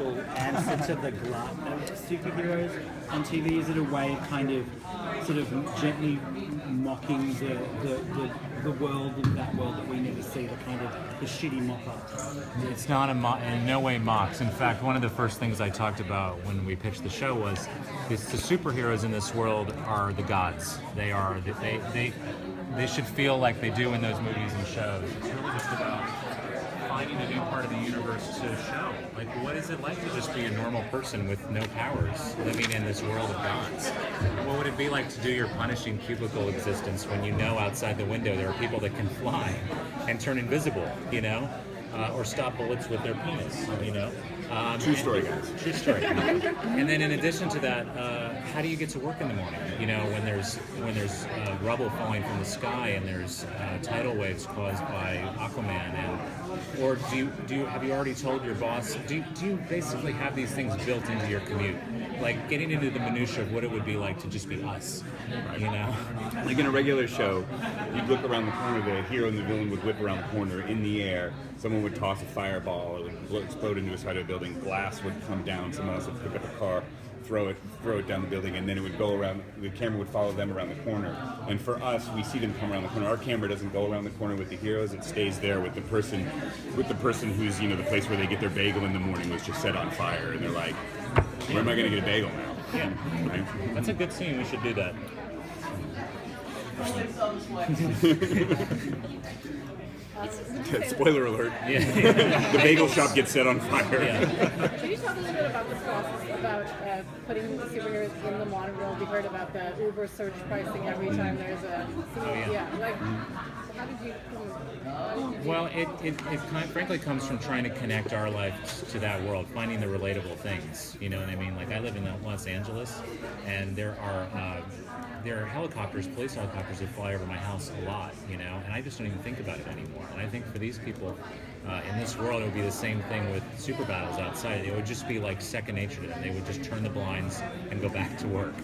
answer to the glut of superheroes on TV? Is it a way of kind of sort of gently mocking the world and that world that we never see, the kind of the shitty mop-ups? It's not in no way mocks. In fact, one of the first things I talked about when we pitched the show was the superheroes in this world are the gods. They should feel like they do in those movies and shows. It's really just about finding a new part of the universe to show. Like, what is it like to just be a normal person with no powers, living in this world of gods? What would it be like to do your punishing cubicle existence when you know outside the window there are people that can fly and turn invisible, you know? Or stop bullets with their penis, you know? True story, guys. True story. And then in addition to that, how do you get to work in the morning? You know, when there's rubble falling from the sky and there's tidal waves caused by Aquaman, or have you already told your boss? Do you basically have these things built into your commute? Like getting into the minutia of what it would be like to just be us, you know? Like in a regular show, you'd look around the corner, the hero and the villain would whip around the corner in the air. Someone would toss a fireball or like explode into a side of a building. Glass would come down. Someone else would pick up a car, throw it down the building, and then it would go around. The camera would follow them around the corner. And for us, we see them come around the corner. Our camera doesn't go around the corner with the heroes. It stays there with the person who's, you know, the place where they get their bagel in the morning was just set on fire, and they're like, where am I going to get a bagel now? Yeah, Right? That's a good scene. We should do that. Spoiler alert. Yeah. The bagel shop gets set on fire. Yeah. Can you talk a little bit about the process about putting the superheroes in the modern world? We heard about the Uber surge pricing every time there's a... like, how did you... Well, it frankly comes from trying to connect our life to that world, finding the relatable things. You know what I mean? Like, I live in Los Angeles, and there are helicopters, police helicopters that fly over my house a lot, you know, and I just don't even think about it anymore. And I think for these people in this world, it would be the same thing with super battles outside. It would just be like second nature to them. They would just turn the blinds and go back to work.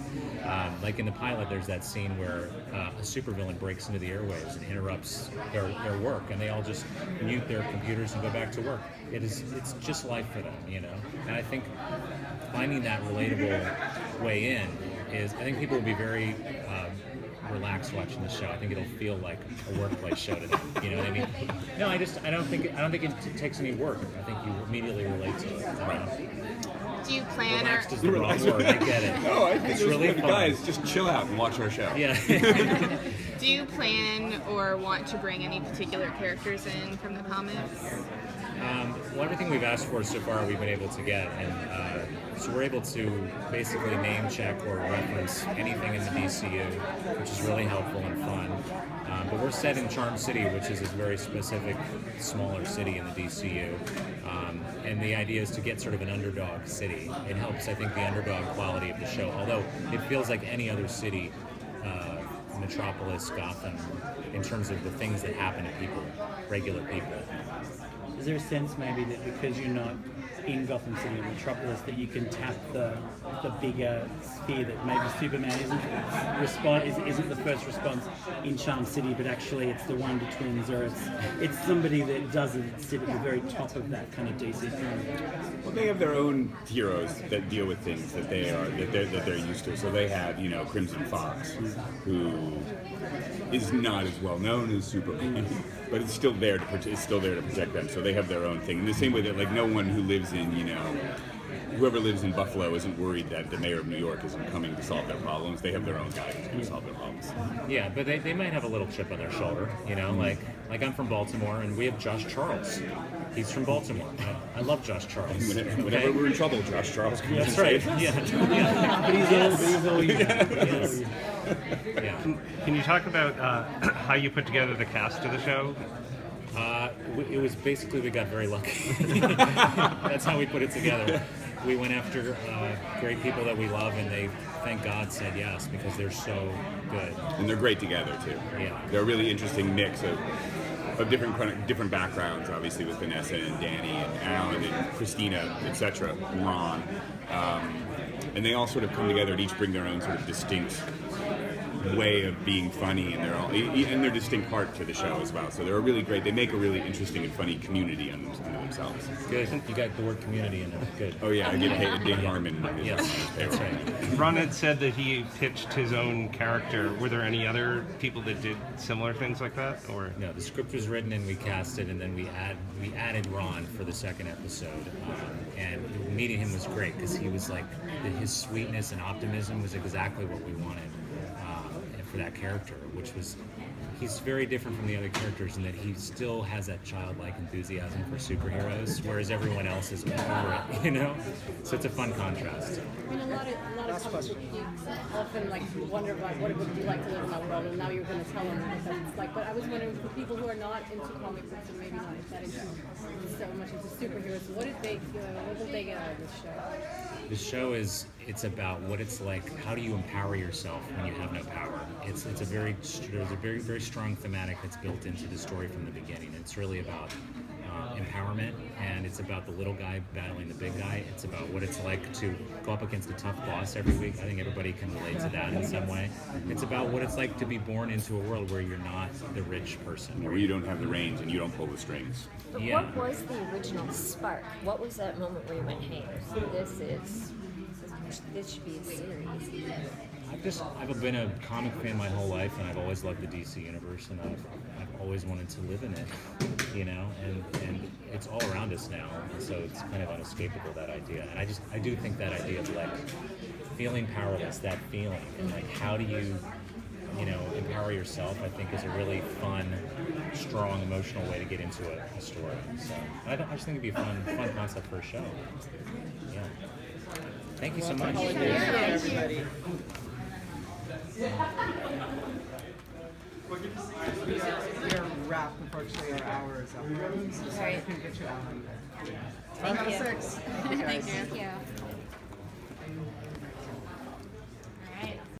Like in the pilot, there's that scene where a supervillain breaks into the airwaves and interrupts their work, and they all just mute their computers and go back to work. It's just life for them, you know. And I think finding that relatable way in is, I think people will be very relaxed watching the show. I think it'll feel like a workplace show to them. You know what I mean? No, I don't think it takes any work. I think you immediately relate to it. Right. Do you plan Relaxed is the wrong word. I get it. No, I think it's really fun. Guys, just chill out and watch our show. Yeah. Do you plan or want to bring any particular characters in from the comics? Well, everything we've asked for so far, we've been able to get, and so we're able to basically name check or reference anything in the DCU, which is really helpful and fun. But we're set in Charm City, which is this very specific, smaller city in the DCU, and the idea is to get sort of an underdog city. It helps, I think, the underdog quality of the show, although it feels like any other city, Metropolis, Gotham, in terms of the things that happen to people, regular people. Is there a sense maybe that because you're not in Gotham City or Metropolis that you can tap the bigger sphere that maybe Superman isn't the first response in Charm City, but actually it's the Wonder Twins, or it's somebody that doesn't sit at the very top of that kind of DC pyramid? Well, they have their own heroes that deal with things that they're used to. So they have, you know, Crimson Fox, who is not as well known as Superman, but it's still there to protect them. So they have their own thing. In the same way that, like, no one who lives in, you know, whoever lives in Buffalo isn't worried that the mayor of New York isn't coming to solve their problems. They have their own guy who's going to solve their problems. Yeah, but they might have a little chip on their shoulder, you know, like I'm from Baltimore, and we have Josh Charles. He's from Baltimore. I love Josh Charles. Whenever we're in trouble, Josh Charles comes. That's right. Yeah. But he's all Yes. Yeah. Can you talk about how you put together the cast of the show? It was basically, we got very lucky. That's how we put it together. We went after great people that we love, and they, thank God, said yes, because they're so good. And they're great together too. Yeah. They're a really interesting mix of different backgrounds, obviously, with Vanessa and Danny and Alan and Christina, etc., Ron. And they all sort of come together and each bring their own sort of distinct way of being funny, and they're distinct part to the show as well. So they're really great. They make a really interesting and funny community under themselves. Good. You got the word community in there. Good. Oh yeah, I get paid. Dave Harmon. Yes, that's right. Ron had said that he pitched his own character. Were there any other people that did similar things like that, or No, the script was written and we cast it, and then we added Ron for the second episode. And meeting him was great because he was like, his sweetness and optimism was exactly what we wanted for that character, which was, he's very different from the other characters in that he still has that childlike enthusiasm for superheroes, whereas everyone else is over it, you know? So it's a fun contrast. I mean, a lot of comic book geeks often like wonder about what it would be like to live in that world, and now you're going to tell them what it's like. But I was wondering, for people who are not into comic books and maybe not that into so much into superheroes, what did they get out of this show? The show it's about what it's like. How do you empower yourself when you have no power? There's a very very strong thematic that's built into the story from the beginning. It's really about empowerment, and it's about the little guy battling the big guy. It's about what it's like to go up against a tough boss every week. I think everybody can relate to that in some way. It's about what it's like to be born into a world where you're not the rich person. Where you don't have the reins and you don't pull the strings. But Yeah. what was the original spark? What was that moment where you went, hey, this should be a series? I've been a comic fan my whole life, and I've always loved the DC universe, and I've always wanted to live in it, you know, and it's all around us now, so it's kind of unescapable, that idea. And I do think that idea of like feeling powerless, that feeling, and like how do you empower yourself, I think is a really fun, strong, emotional way to get into a story. So I just think it'd be a fun concept for a show. Yeah. Thank you so much. Everybody. We are wrapped, unfortunately, our hour is up. So sorry I couldn't get you on. Thank you. 6. Thank you.